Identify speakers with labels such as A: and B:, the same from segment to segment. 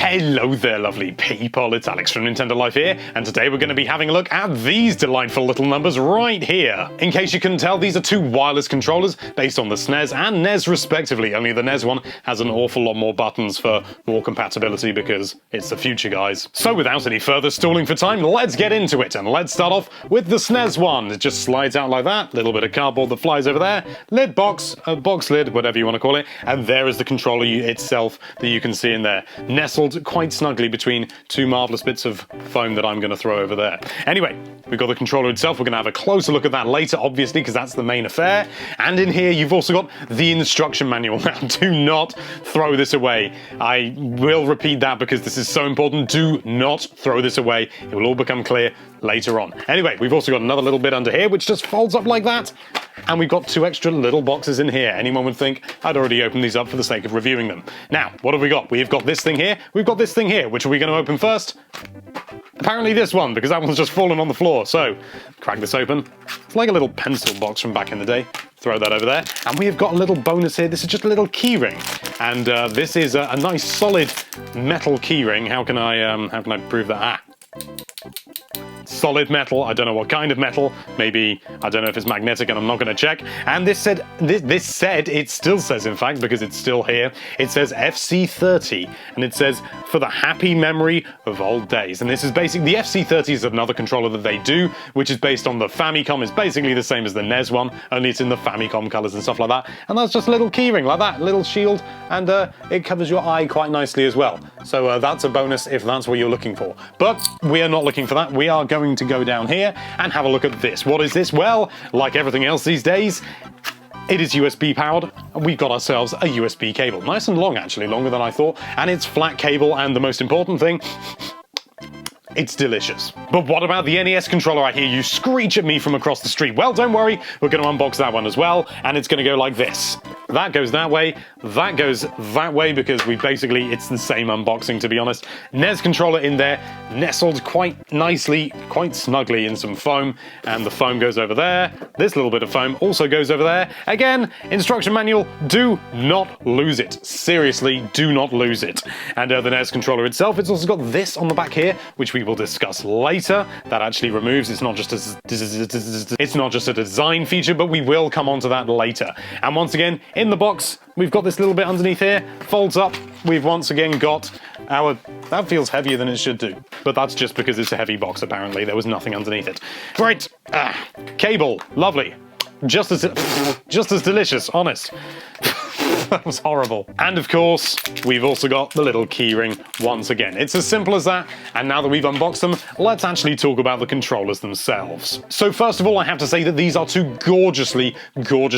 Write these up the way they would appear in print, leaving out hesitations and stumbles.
A: Hello there, lovely people. It's Alex from Nintendo Life here, and today we're going to be having a look at these delightful little numbers right here. In case you couldn't tell, these are two wireless controllers based on the SNES and NES respectively, only the NES one has an awful lot more buttons for more compatibility because it's the future, guys. So without any further stalling for time, let's get into it, and let's start off with the SNES one. It just slides out like that, little bit of cardboard that flies over there, lid box, box lid, whatever you want to call it, and there is the controller itself that you can see in there, nestled quite snugly between two marvellous bits of foam that I'm going to throw over there. Anyway, we've got the controller itself. We're going to have a closer look at that later, obviously, because that's the main affair. And in here, you've also got the instruction manual. Now, do not throw this away. I will repeat that because this is so important. Do not throw this away. It will all become clear later on. Anyway, we've also got another little bit under here, which just folds up like that. And we've got two extra little boxes in here. Anyone would think I'd already opened these up for the sake of reviewing them. Now, what have we got? We've got this thing here. We've got this thing here. Which are we going to open first? Apparently this one, because that one's just fallen on the floor. So, crack this open. It's like a little pencil box from back in the day. Throw that over there. And we have got a little bonus here. This is just a little key ring. And this is a nice solid metal key ring. How can I prove that? Solid metal. I don't know what kind of metal. Maybe, I don't know if it's magnetic, and I'm not going to check. And this said, it still says, in fact, because it's still here, it says FC30, and it says, for the happy memory of old days. And this is basically, the FC30 is another controller that they do, which is based on the Famicom. It's basically the same as the NES one, only it's in the Famicom colors and stuff like that. And that's just a little keyring like that, little shield, and it covers your eye quite nicely as well. So that's a bonus if that's what you're looking for. But we are not looking for that. We are going to go down here and have a look at this. What is this? Well, like everything else these days, it is USB powered. We've got ourselves a USB cable. Nice and long, actually, longer than I thought. And it's flat cable, and the most important thing, it's delicious. But what about the NES controller? I hear you screech at me from across the street. Well, don't worry, we're going to unbox that one as well, and it's going to go like this. That goes that way, that goes that way, because it's the same unboxing, to be honest. NES controller in there, nestled quite nicely, quite snugly in some foam, and the foam goes over there. This little bit of foam also goes over there. Again, instruction manual, do not lose it. Seriously, do not lose it. And the NES controller itself, it's also got this on the back here, which we will discuss later. That actually removes, it's not just a design feature, but we will come on to that later. And once again, in the box, we've got this little bit underneath here, folds up. We've once again got our, that feels heavier than it should do, but that's just because it's a heavy box, apparently. There was nothing underneath it. Right, cable, lovely. Just as delicious, honest. That was horrible. And of course, we've also got the little keyring once again. It's as simple as that, and now that we've unboxed them, let's actually talk about the controllers themselves. So first of all, I have to say that these are two gorgeously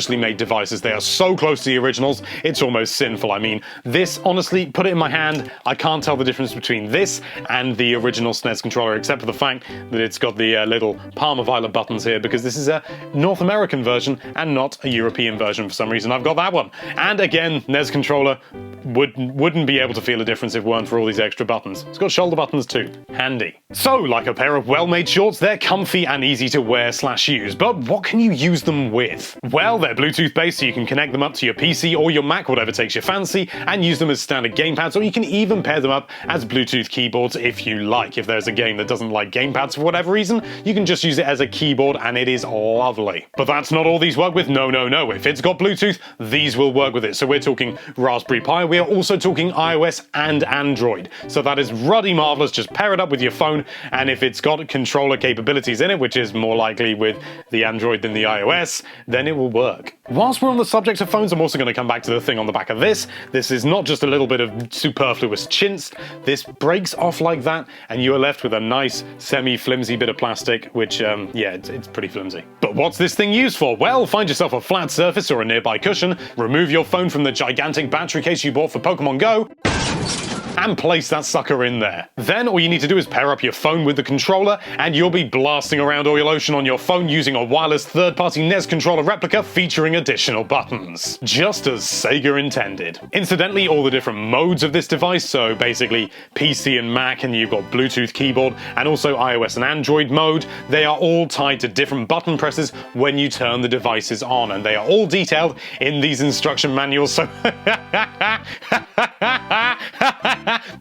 A: made devices. They are so close to the originals, it's almost sinful. I mean, this, honestly, put it in my hand, I can't tell the difference between this and the original SNES controller, except for the fact that it's got the little Palmer Violet buttons here, because this is a North American version and not a European version for some reason. I've got that one. And again, NES controller wouldn't be able to feel a difference if it weren't for all these extra buttons. It's got shoulder buttons too. Handy. So, like a pair of well-made shorts, they're comfy and easy to wear / use, but what can you use them with? Well, they're Bluetooth based, so you can connect them up to your PC or your Mac, whatever takes your fancy, and use them as standard gamepads, or you can even pair them up as Bluetooth keyboards if you like. If there's a game that doesn't like gamepads for whatever reason, you can just use it as a keyboard, and it is lovely. But that's not all these work with. No. If it's got Bluetooth, these will work with it. So we're talking Raspberry Pi. We are also talking iOS and Android. So that is ruddy marvelous. Just pair it up with your phone, and if it's got controller capabilities in it, which is more likely with the Android than the iOS, then it will work. Whilst we're on the subject of phones, I'm also going to come back to the thing on the back of this. This is not just a little bit of superfluous chintz. This breaks off like that, and you are left with a nice semi-flimsy bit of plastic, which, yeah, it's pretty flimsy. But what's this thing used for? Well, find yourself a flat surface or a nearby cushion, remove your phone from the gigantic battery case you bought for Pokemon Go, and place that sucker in there. Then all you need to do is pair up your phone with the controller, and you'll be blasting around Oil Ocean on your phone using a wireless third-party NES controller replica featuring additional buttons. Just as Sega intended. Incidentally, all the different modes of this device, so basically PC and Mac, and you've got Bluetooth keyboard, and also iOS and Android mode, they are all tied to different button presses when you turn the devices on, and they are all detailed in these instruction manuals, so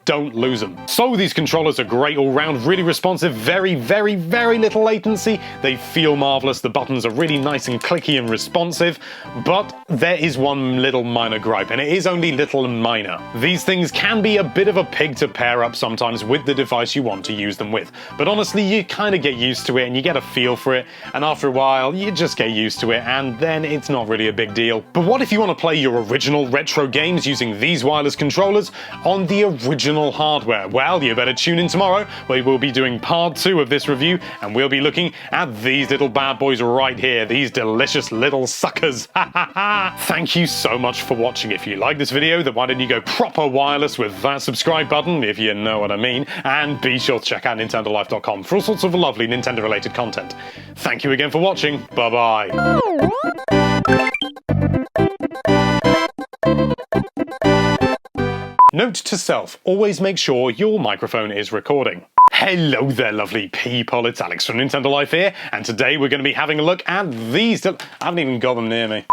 A: don't lose them. So these controllers are great all round, really responsive, very little latency. They feel marvelous, the buttons are really nice and clicky and responsive, but there is one little minor gripe, and it is only little and minor. These things can be a bit of a pig to pair up sometimes with the device you want to use them with, but honestly you kind of get used to it and you get a feel for it, and after a while you just get used to it and then it's not really a big deal. But what if you want to play your original retro games using these wireless controllers on the original hardware? Well, you better tune in tomorrow where we'll be doing part 2 of this review and we'll be looking at these little bad boys right here, these delicious little suckers. Thank you so much for watching. If you like this video, then why don't you go proper wireless with that subscribe button, if you know what I mean, and be sure to check out nintendolife.com for all sorts of lovely Nintendo related content. Thank you again for watching. Bye bye. Note to self, always make sure your microphone is recording. Hello there lovely people, it's Alex from Nintendo Life here, and today we're going to be having a look at these I haven't even got them near me.